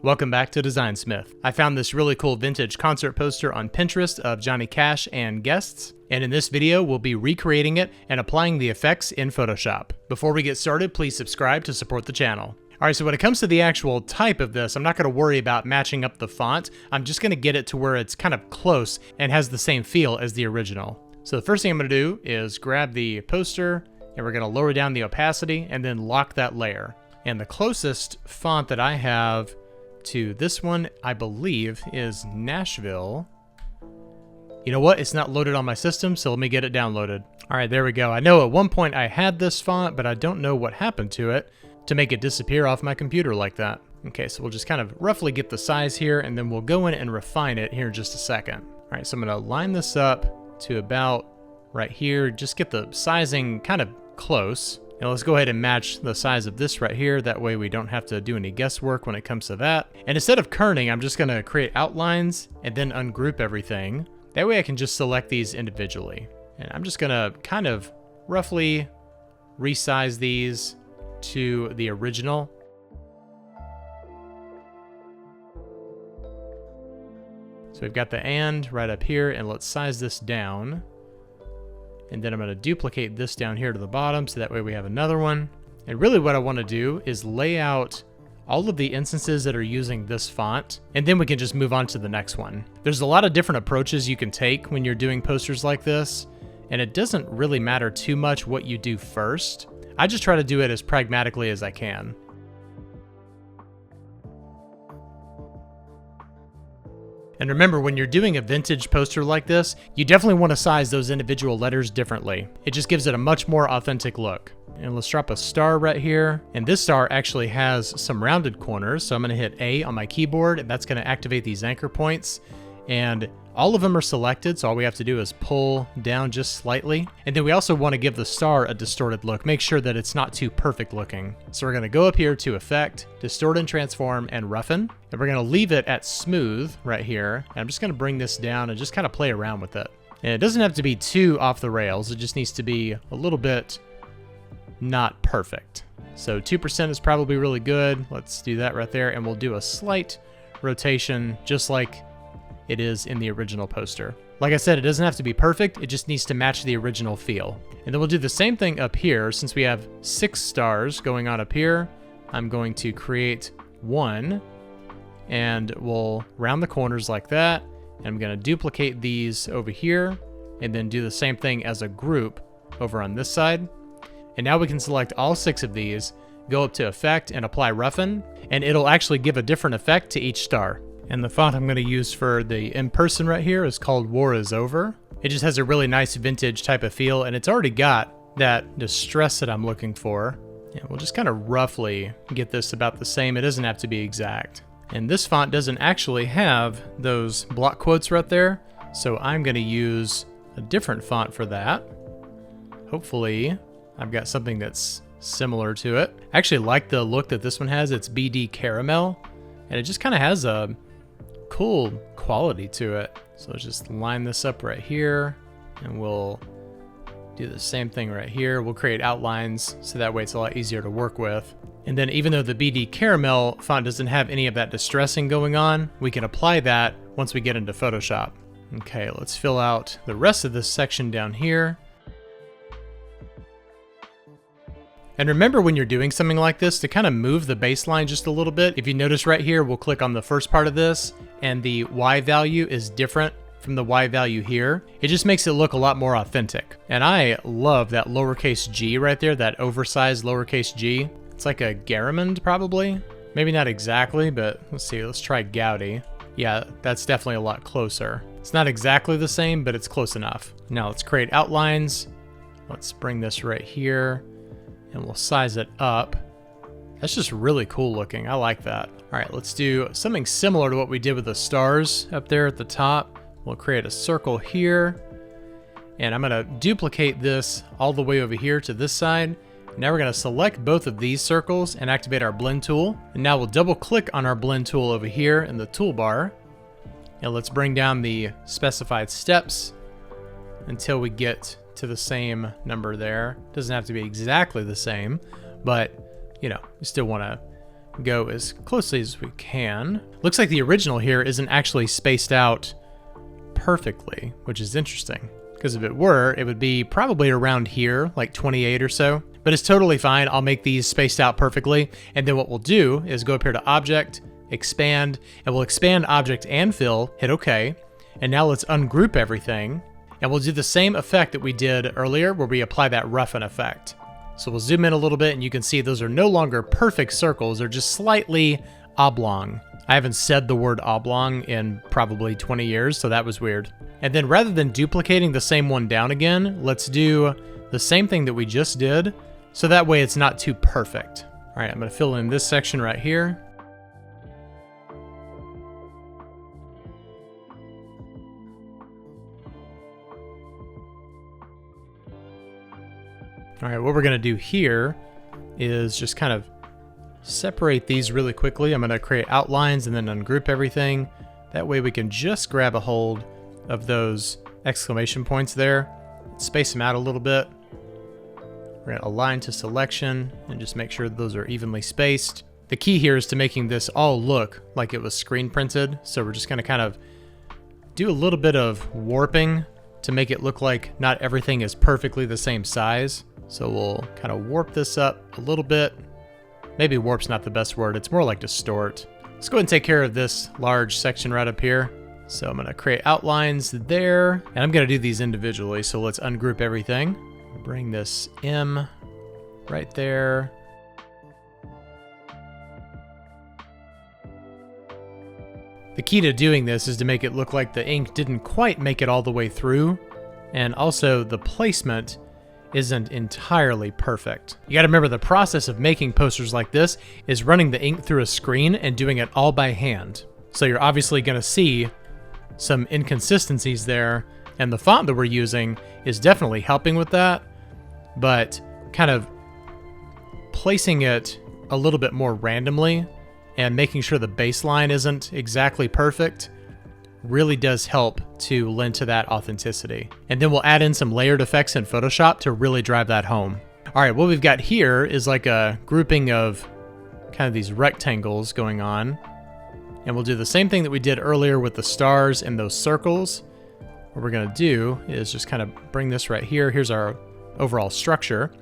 Welcome back to Design Smith. I found this really cool vintage concert poster on Pinterest of Johnny Cash and guests, and in this video we'll be recreating it and applying the effects in Photoshop. Before we get started, please subscribe to support the channel. Alright, so when it comes to the actual type of this, I'm not going to worry about matching up the font. I'm just going to get it to where it's kind of close and has the same feel as the original. So the first thing I'm going to do is grab the poster, and we're going to lower down the opacity and then lock that layer. And the closest font that I have to this one, I believe, is Nashville. You know what? It's not loaded on my system, so let me get it downloaded. All right, there we go. I know at one point I had this font, but I don't know what happened to it to make it disappear off my computer like that. Okay, so we'll just kind of roughly get the size here, and then we'll go in and refine it here in just a second. All right, so I'm gonna line this up to about right here. Just get the sizing kind of close. Now let's go ahead and match the size of this right here. That way we don't have to do any guesswork when it comes to that. And instead of kerning, I'm just gonna create outlines and then ungroup everything. That way I can just select these individually. And I'm just gonna kind of roughly resize these to the original. So we've got the and right up here, and let's size this down. And then I'm going to duplicate this down here to the bottom, so that way we have another one. And really what I want to do is lay out all of the instances that are using this font, and then we can just move on to the next one. There's a lot of different approaches you can take when you're doing posters like this, and it doesn't really matter too much what you do first. I just try to do it as pragmatically as I can. And remember, when you're doing a vintage poster like this, you definitely want to size those individual letters differently. It just gives it a much more authentic look. And let's drop a star right here. And this star actually has some rounded corners, so I'm going to hit A on my keyboard, and that's going to activate these anchor points. And all of them are selected, so all we have to do is pull down just slightly. And then we also want to give the star a distorted look. Make sure that it's not too perfect looking. So we're going to go up here to Effect, Distort and Transform, and Roughen. And we're going to leave it at Smooth right here. And I'm just going to bring this down and just kind of play around with it. And it doesn't have to be too off the rails. It just needs to be a little bit not perfect. So 2% is probably really good. Let's do that right there. And we'll do a slight rotation just like it is in the original poster. Like I said, it doesn't have to be perfect, it just needs to match the original feel. And then we'll do the same thing up here. Since we have 6 stars going on up here, I'm going to create one, and we'll round the corners like that. And I'm gonna duplicate these over here, and then do the same thing as a group over on this side. And now we can select all 6 of these, go up to Effect and apply Roughen, and it'll actually give a different effect to each star. And the font I'm going to use for the in person right here is called War Is Over. It just has a really nice vintage type of feel, and it's already got that distress that I'm looking for. And we'll just kind of roughly get this about the same. It doesn't have to be exact. And this font doesn't actually have those block quotes right there, so I'm going to use a different font for that. Hopefully I've got something that's similar to it. I actually like the look that this one has. It's BD Caramel, and it just kind of has a cool quality to it. So let's just line this up right here, and we'll do the same thing right here. We'll create outlines so that way it's a lot easier to work with. And then even though the BD Caramel font doesn't have any of that distressing going on, we can apply that once we get into Photoshop. Okay, let's fill out the rest of this section down here. And remember, when you're doing something like this, to kind of move the baseline just a little bit. If you notice right here, we'll click on the first part of this, and the Y value is different from the Y value here. It just makes it look a lot more authentic. And I love that lowercase g right there, that oversized lowercase g. It's like a Garamond probably. Maybe not exactly, but let's see, let's try Goudy. Yeah, that's definitely a lot closer. It's not exactly the same, but it's close enough. Now let's create outlines. Let's bring this right here, and we'll size it up. That's just really cool looking. I like that. All right, let's do something similar to what we did with the stars up there at the top. We'll create a circle here, and I'm gonna duplicate this all the way over here to this side. Now we're gonna select both of these circles and activate our blend tool. And now we'll double click on our blend tool over here in the toolbar. And let's bring down the specified steps until we get to the same number there. Doesn't have to be exactly the same, but you know, you still want to go as closely as we can. Looks like the original here isn't actually spaced out perfectly, which is interesting. Because if it were, it would be probably around here, like 28 or so. But it's totally fine. I'll make these spaced out perfectly. And then what we'll do is go up here to Object, Expand, and we'll expand Object and Fill, hit OK. And now let's ungroup everything. And we'll do the same effect that we did earlier where we apply that roughen effect. So we'll zoom in a little bit and you can see those are no longer perfect circles. They're just slightly oblong. I haven't said the word oblong in probably 20 years, so that was weird. And then rather than duplicating the same one down again, let's do the same thing that we just did, so that way it's not too perfect. All right, I'm gonna fill in this section right here. All right, what we're gonna do here is just kind of separate these really quickly. I'm gonna create outlines and then ungroup everything. That way we can just grab a hold of those exclamation points there, space them out a little bit. We're gonna align to selection and just make sure those are evenly spaced. The key here is to making this all look like it was screen printed. So we're just gonna kind of do a little bit of warping to make it look like not everything is perfectly the same size. So we'll kind of warp this up a little bit. Maybe warp's not the best word, it's more like distort. Let's go ahead and take care of this large section right up here. So I'm gonna create outlines there, and I'm gonna do these individually, so let's ungroup everything. Bring this M right there. The key to doing this is to make it look like the ink didn't quite make it all the way through, and also the placement isn't entirely perfect. You gotta remember the process of making posters like this is running the ink through a screen and doing it all by hand. So you're obviously gonna see some inconsistencies there, and the font that we're using is definitely helping with that, but kind of placing it a little bit more randomly and making sure the baseline isn't exactly perfect really does help to lend to that authenticity. And then we'll add in some layered effects in Photoshop to really drive that home. All right, what we've got here is like a grouping of kind of these rectangles going on. And we'll do the same thing that we did earlier with the stars and those circles. What we're gonna do is just kind of bring this right here. Here's our overall structure.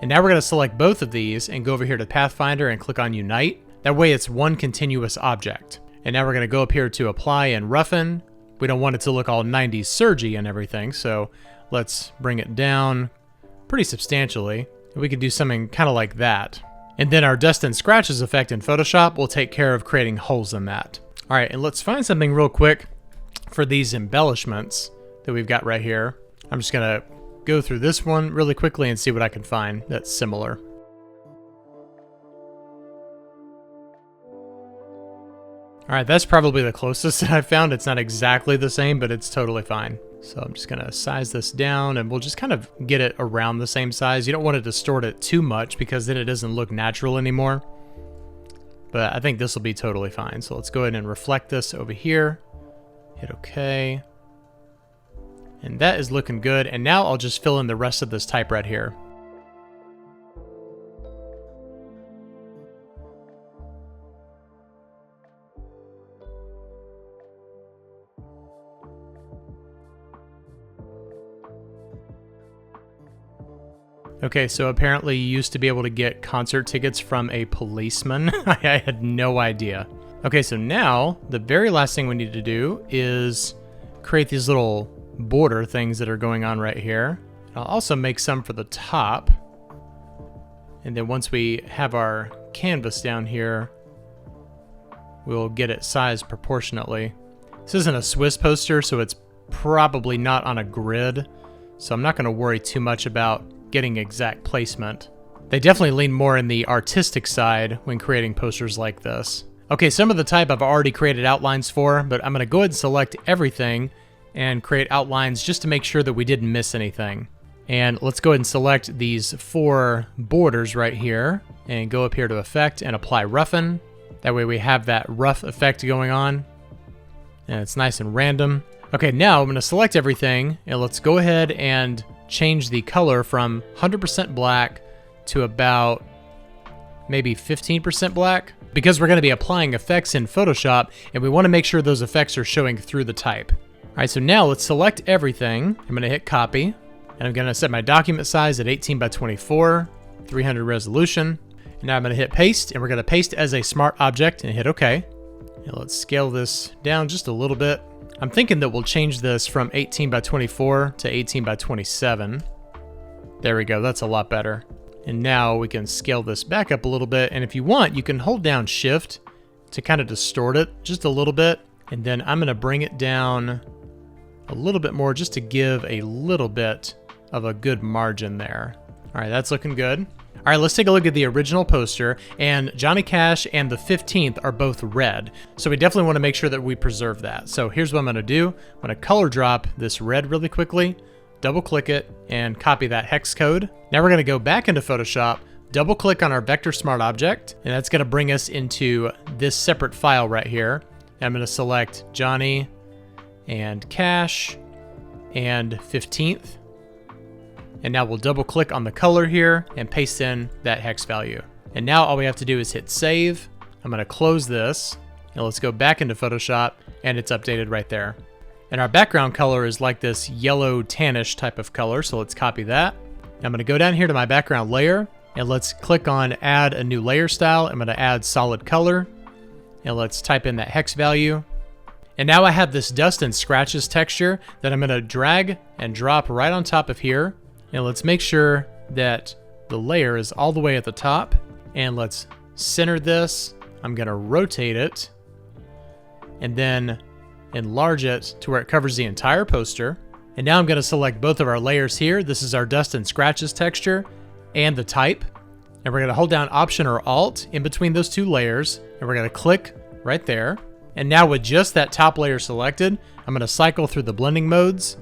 And now we're gonna select both of these and go over here to Pathfinder and click on Unite. That way it's one continuous object. And now we're gonna go up here to Apply and Roughen. We don't want it to look all 90s surgy and everything, so let's bring it down pretty substantially. We could do something kind of like that. And then our dust and scratches effect in Photoshop will take care of creating holes in that. All right, and let's find something real quick for these embellishments that we've got right here. I'm just gonna go through this one really quickly and see what I can find that's similar. All right, that's probably the closest that I've found. It's not exactly the same, but it's totally fine. So I'm just gonna size this down and we'll just kind of get it around the same size. You don't want to distort it too much because then it doesn't look natural anymore. But I think this will be totally fine. So let's go ahead and reflect this over here. Hit OK. And that is looking good. And now I'll just fill in the rest of this type right here. Okay, so apparently you used to be able to get concert tickets from a policeman. I had no idea. Okay, so now the very last thing we need to do is create these little border things that are going on right here. I'll also make some for the top. And then once we have our canvas down here, we'll get it sized proportionately. This isn't a Swiss poster, so it's probably not on a grid. So I'm not gonna worry too much about getting exact placement. They definitely lean more in the artistic side when creating posters like this. Okay, some of the type I've already created outlines for, but I'm gonna go ahead and select everything and create outlines just to make sure that we didn't miss anything. And let's go ahead and select these 4 borders right here and go up here to Effect and Apply Roughen. That way we have that rough effect going on and it's nice and random. Okay, now I'm gonna select everything and let's go ahead and change the color from 100% black to about maybe 15% black. because we're going to be applying effects in Photoshop, and we want to make sure those effects are showing through the type. All right, so now let's select everything. I'm going to hit copy, and I'm going to set my document size at 18 by 24, 300 resolution. And now I'm going to hit paste, and we're going to paste as a smart object and hit OK. And let's scale this down just a little bit. I'm thinking that we'll change this from 18 by 24 to 18 by 27. There we go, that's a lot better. And now we can scale this back up a little bit, and if you want, you can hold down Shift to kind of distort it just a little bit, and then I'm gonna bring it down a little bit more just to give a little bit of a good margin there. All right, that's looking good. All right, let's take a look at the original poster, and Johnny Cash and the 15th are both red, so we definitely want to make sure that we preserve that. So here's what I'm going to do. I'm going to color drop this red really quickly, double click it, and copy that hex code. Now we're going to go back into Photoshop, double click on our Vector Smart Object, and that's going to bring us into this separate file right here. And I'm going to select Johnny and Cash and 15th. And now we'll double click on the color here and paste in that hex value. And now all we have to do is hit save. I'm going to close this, and let's go back into Photoshop, and it's updated right there. And our background color is like this yellow tannish type of color, so let's copy that. I'm going to go down here to my background layer, and let's click on add a new layer style. I'm going to add solid color, and let's type in that hex value. And now I have this dust and scratches texture that I'm going to drag and drop right on top of here. And let's make sure that the layer is all the way at the top, and let's center this. I'm going to rotate it and then enlarge it to where it covers the entire poster. And now I'm going to select both of our layers here. This is our dust and scratches texture and the type. And we're going to hold down Option or Alt in between those two layers, and we're going to click right there. And now with just that top layer selected, I'm going to cycle through the blending modes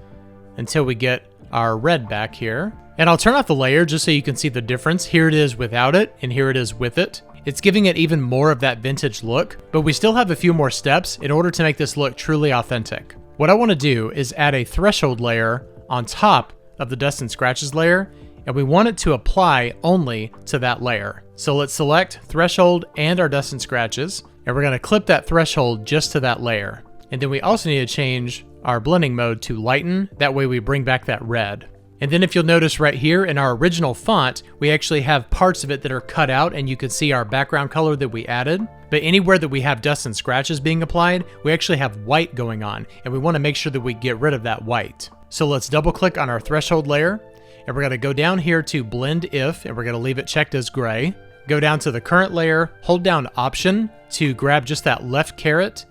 until we get our red back here. And I'll turn off the layer just so you can see the difference. Here it is without it, and here it is with it. It's giving it even more of that vintage look, but we still have a few more steps in order to make this look truly authentic. What I want to do is add a threshold layer on top of the dust and scratches layer, and we want it to apply only to that layer. So let's select threshold and our dust and scratches, and we're going to clip that threshold just to that layer. And then we also need to change our blending mode to lighten. That way we bring back that red. And then if you'll notice right here in our original font, we actually have parts of it that are cut out, and you can see our background color that we added. But anywhere that we have dust and scratches being applied, we actually have white going on, and we want to make sure that we get rid of that white. So let's double click on our threshold layer, and we're going to go down here to blend if, and we're going to leave it checked as gray. Go down to the current layer, hold down Option to grab just that left caret,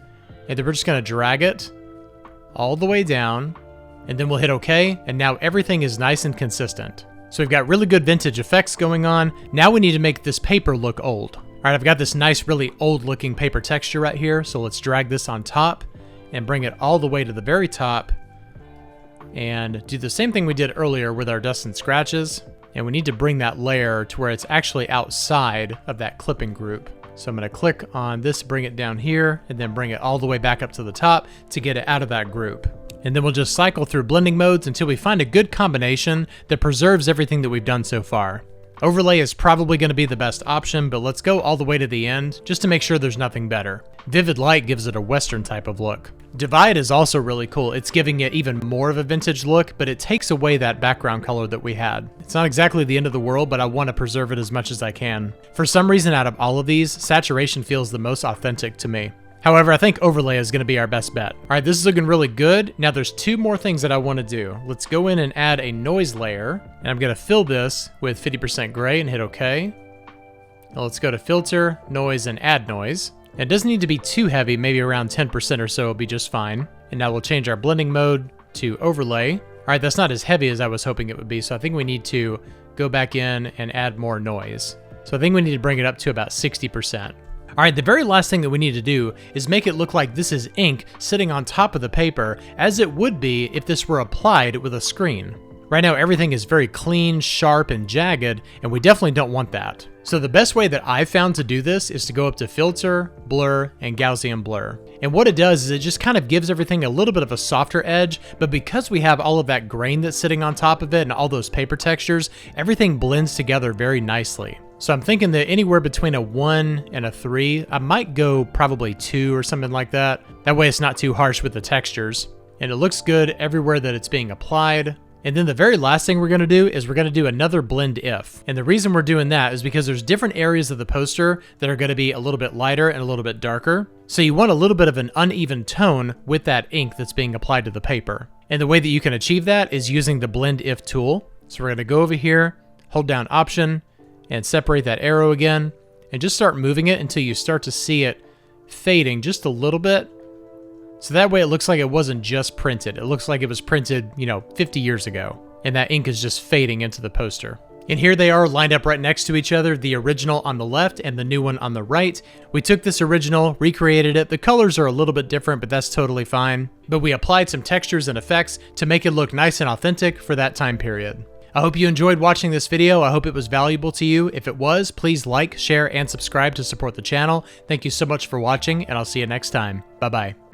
and then we're just going to drag it all the way down, and then we'll hit OK, and now everything is nice and consistent. So we've got really good vintage effects going on. Now we need to make this paper look old. All right, I've got this nice, really old looking paper texture right here, so let's drag this on top and bring it all the way to the very top, and do the same thing we did earlier with our dust and scratches. And we need to bring that layer to where it's actually outside of that clipping group. So I'm going to click on this, bring it down here, and then bring it all the way back up to the top to get it out of that group. And then we'll just cycle through blending modes until we find a good combination that preserves everything that we've done so far. Overlay is probably going to be the best option, but let's go all the way to the end just to make sure there's nothing better. Vivid light gives it a Western type of look. Divide is also really cool. It's giving it even more of a vintage look, but it takes away that background color that we had. It's not exactly the end of the world, but I want to preserve it as much as I can. For some reason, out of all of these, saturation feels the most authentic to me. However, I think overlay is going to be our best bet. All right, this is looking really good. Now there's two more things that I want to do. Let's go in and add a noise layer, and I'm going to fill this with 50% gray and hit OK. Now let's go to Filter, Noise, and Add Noise. It doesn't need to be too heavy, maybe around 10% or so will be just fine. And now we'll change our blending mode to overlay. All right, that's not as heavy as I was hoping it would be, so I think we need to go back in and add more noise. So I think we need to bring it up to about 60%. All right, the very last thing that we need to do is make it look like this is ink sitting on top of the paper, as it would be if this were applied with a screen. Right now, everything is very clean, sharp, and jagged, and we definitely don't want that. So the best way that I've found to do this is to go up to Filter, Blur, and Gaussian Blur. And what it does is it just kind of gives everything a little bit of a softer edge, but because we have all of that grain that's sitting on top of it and all those paper textures, everything blends together very nicely. So I'm thinking that anywhere between a 1 and a 3, I might go probably 2 or something like that. That way it's not too harsh with the textures. And it looks good everywhere that it's being applied. And then the very last thing we're going to do is we're going to do another blend if. And the reason we're doing that is because there's different areas of the poster that are going to be a little bit lighter and a little bit darker. So you want a little bit of an uneven tone with that ink that's being applied to the paper. And the way that you can achieve that is using the blend if tool. So we're going to go over here, hold down Option, and separate that arrow again, and just start moving it until you start to see it fading just a little bit. So that way it looks like it wasn't just printed. It looks like it was printed, 50 years ago. And that ink is just fading into the poster. And here they are lined up right next to each other, the original on the left and the new one on the right. We took this original, recreated it. The colors are a little bit different, but that's totally fine. But we applied some textures and effects to make it look nice and authentic for that time period. I hope you enjoyed watching this video. I hope it was valuable to you. If it was, please like, share, and subscribe to support the channel. Thank you so much for watching, and I'll see you next time. Bye-bye.